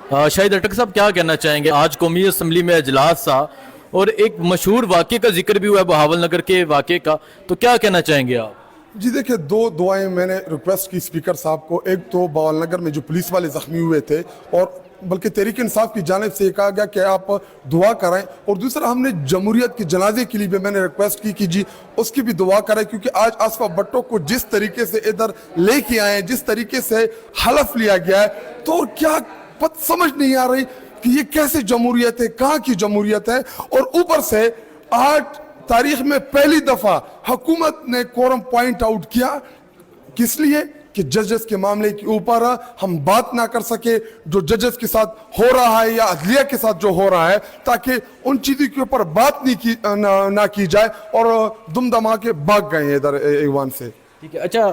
शाहिद अटक साहब क्या कहना चाहेंगे, आज कौमी असम्बली में इजलास था और एक मशहूर वाक़े का जिक्र भी हुआ है बहावल नगर के वाक़े का, तो क्या कहना चाहेंगे आप? जी देखिए, दो दुआएं मैंने रिक्वेस्ट की स्पीकर साहब को। एक तो बहावल नगर में जो पुलिस वाले ज़ख्मी हुए थे, और बल्कि तहरीक इंसाफ की जानिब से कहा गया कि आप दुआ करें, और दूसरा हमने जमहूरियत के जनाजे के लिए भी मैंने रिक्वेस्ट की कि जी उसकी भी दुआ करें, क्योंकि आज आसफा भट्टो को जिस तरीके से इधर लेके आए हैं, जिस तरीके से हलफ लिया गया है, तो क्या समझ नहीं आ रही कि ये कैसे जमहूरियत है, कहाँ की जमहूरियत है। और ऊपर से आज तारीख में पहली दफा हुकूमत ने कोरम पॉइंट आउट किया, किस लिए कि जजेस के मामले के ऊपर हम बात ना कर सके जो जजेस के साथ हो रहा है या अदलिया के साथ जो हो रहा है, ताकि उन चीज़ों के ऊपर बात नहीं की ना की जाए, और दुम दमा के भाग गए इधर ईवान से। ठीक है, अच्छा,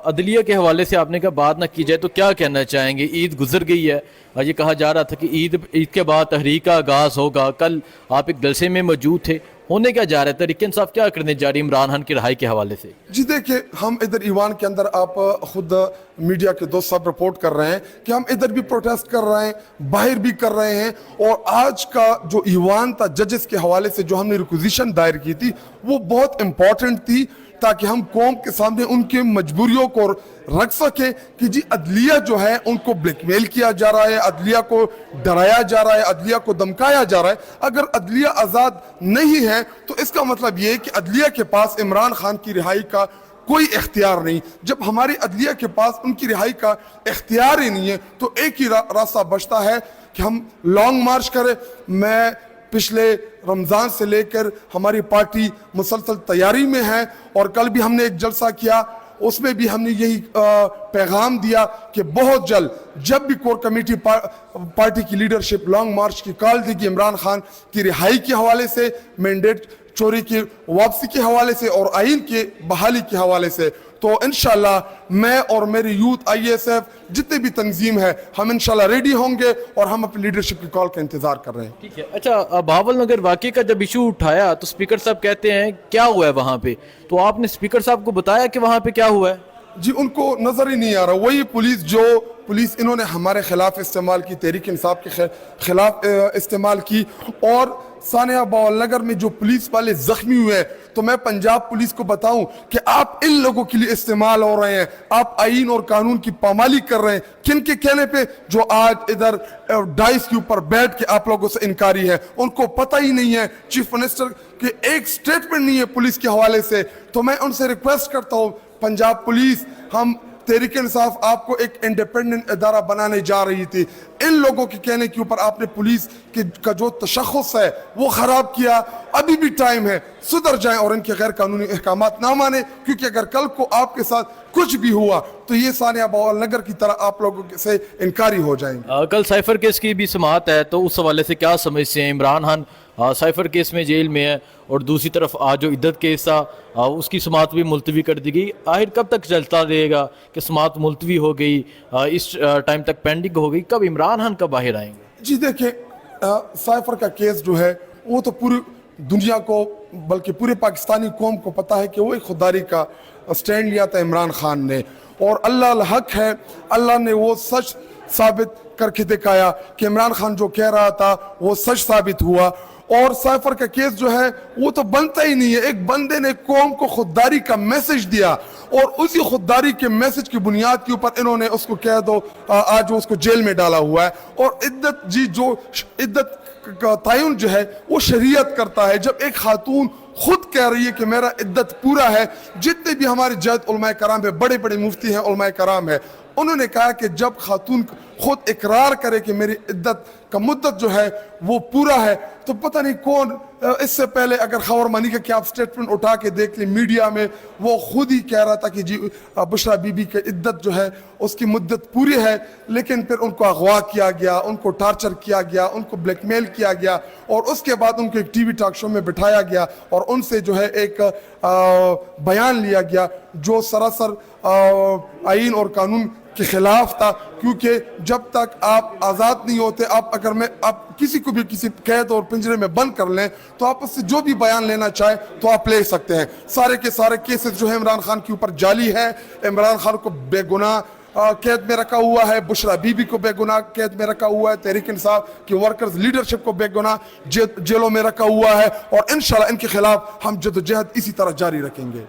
अदलिया के हवाले से आपने कहा बात ना की जाए, तो क्या कहना चाहेंगे? ईद गुजर गई है, ये कहा जा रहा था कि ईद के बाद तहरीक का आगाज़ होगा, कल आप एक जलसे में मौजूद थे, होने क्या जा रहा है? तहरीक इंसाफ क्या करने जा रही है इमरान खान की रिहाई के हवाले से? जी देखिए, हम इधर ईवान के अंदर, आप खुद मीडिया के दोस्त सब रिपोर्ट कर रहे हैं कि हम इधर भी प्रोटेस्ट कर रहे हैं, बाहर भी कर रहे हैं, और आज का जो ईवान था जजेस के हवाले से जो हमने रिक्वेजिशन दायर की थी, वो बहुत इंपॉर्टेंट थी, ताकि हम कौम के सामने उनकी मजबूरियों को रख सके कि जी अदलिया जो है उनको ब्लैकमेल किया जा रहा है, अदलिया को डराया जा रहा है, अदलिया को धमकाया जा रहा है। अगर अदलिया आज़ाद नहीं है तो इसका मतलब ये है कि अदलिया के पास इमरान खान की रिहाई का कोई इख्तियार नहीं। जब हमारी अदलिया के पास उनकी रिहाई का इख्तियार ही नहीं है, तो एक ही रास्ता बचता है कि हम लॉन्ग मार्च करें। मैं पिछले रमज़ान से लेकर हमारी पार्टी मुसलसल तैयारी में है, और कल भी हमने एक जलसा किया, उसमें भी हमने यही पैगाम दिया कि बहुत जल्द जब भी कोर कमेटी पार्टी की लीडरशिप लॉन्ग मार्च की कॉल देगी इमरान खान की रिहाई के हवाले से, मैंडेट चोरी की वापसी के हवाले से, और आइन के बहाली के हवाले से, तो इंशाल्लाह मैं और मेरी यूथ ISF जितने भी तंजीम है, हम इंशाल्लाह रेडी होंगे, और हम अपनी लीडरशिप की कॉल का इंतजार कर रहे हैं। ठीक है, अच्छा, बहावल नगर वाक़े का जब इशू उठाया तो स्पीकर साहब कहते हैं क्या हुआ है वहाँ पे, तो आपने स्पीकर साहब को बताया कि वहाँ पे क्या हुआ है? जी उनको नजर ही नहीं आ रहा। वही पुलिस जो पुलिस इन्होंने हमारे खिलाफ इस्तेमाल की, तहरीक इंसाफ के खिलाफ इस्तेमाल की, और सानिया बहावल नगर में जो पुलिस वाले जख्मी हुए हैं, तो मैं पंजाब पुलिस को बताऊं कि आप इन लोगों के लिए इस्तेमाल हो रहे हैं, आप आइन और कानून की पामाली कर रहे हैं। किन के कहने पे? जो आज इधर डाइस के ऊपर बैठ के आप लोगों से इनकारी है, उनको पता ही नहीं है, चीफ मिनिस्टर के एक स्टेटमेंट नहीं है पुलिस के हवाले से। तो मैं उनसे रिक्वेस्ट करता हूँ, पंजाब पुलिस, हम तहरीक इंसाफ आपको एक इंडिपेंडेंट इदारा बनाने जा रही थी, इन लोगों के कहने के ऊपर आपने पुलिस का जो तशख़्ख़ुस है वो ख़राब किया। अभी भी टाइम है, सुधर जाएं और इनके गैर कानूनी अहकामात ना माने, क्योंकि अगर कल को आपके साथ कुछ भी हुआ तो ये सानिया बहावल नगर की तरह आप लोगों से इनकारी हो जाएंगे। कल साइफर केस की भी समाअत है, तो उस हवाले से क्या समझते हैं? इमरान खान साइफर केस में जेल में है, और दूसरी तरफ आज जो इद्दत केस था उसकी समाअत भी मुलतवी कर दी गई। आखिर कब तक चलता रहेगा कि समाअत मुलतवी हो गई, इस टाइम तक पेंडिंग हो गई, कब इमरान खान कब बाहर आएंगे? जी देखिए, साइफर का केस जो है वो तो पूरी दुनिया को, बल्कि पूरे पाकिस्तानी कौम को पता है कि वो एक खुददारी का स्टैंड लिया था इमरान खान ने, और अल्लाह हक है, अल्लाह ने वो सच साबित करके दिखाया कि इमरान खान जो कह रहा था वो सच साबित हुआ। और साइफर का केस जो है वो तो बनता ही नहीं है। एक बंदे ने कौम को खुददारी का मैसेज दिया, और उसी खुददारी के मैसेज की बुनियाद के ऊपर इन्होंने उसको कह दो, आज उसको जेल में डाला हुआ है। और इद्दत जी, जो इद्दत का तयन जो है वो शरीयत करता है। जब एक खातून खुद कह रही है कि मेरा इद्दत पूरा है, जितने भी हमारे जज उलमाए कराम है, बड़े बड़े मुफ्ती हैं, उलमाए कराम है, उन्होंने कहा कि जब खातून खुद इकरार करे कि मेरी इद्दत का मुद्दत जो है वो पूरा है, तो पता नहीं कौन इससे पहले अगर खबर मानी कि आप स्टेटमेंट उठा के देख लें मीडिया में, वो खुद ही कह रहा था कि जी बुशरा बीबी की इद्दत जो है उसकी मुद्दत पूरी है, लेकिन फिर उनको अगवा किया गया, उनको टार्चर किया गया, उनको ब्लैकमेल किया गया, और उसके बाद उनको एक टीवी टॉक शो में बिठाया गया, और उनसे जो है एक बयान लिया गया जो सरासर आइन और कानून के खिलाफ था। क्योंकि जब तक आप आज़ाद नहीं होते, आप किसी को भी किसी कैद और पिंजरे में बंद कर लें तो आप उससे जो भी बयान लेना चाहे तो आप ले सकते हैं। सारे के सारे केसेस जो है इमरान खान के ऊपर जाली है, इमरान खान को बेगुनाह قید میں رکھا ہوا ہے, بشرا بی بی کو بے گناہ قید میں رکھا ہوا ہے, تحریک انصاف کی ورکرز لیڈرشپ کو بے گناہ جیلوں میں رکھا ہوا ہے, اور انشاءاللہ ان کے خلاف ہم جدوجہد اسی طرح جاری رکھیں گے.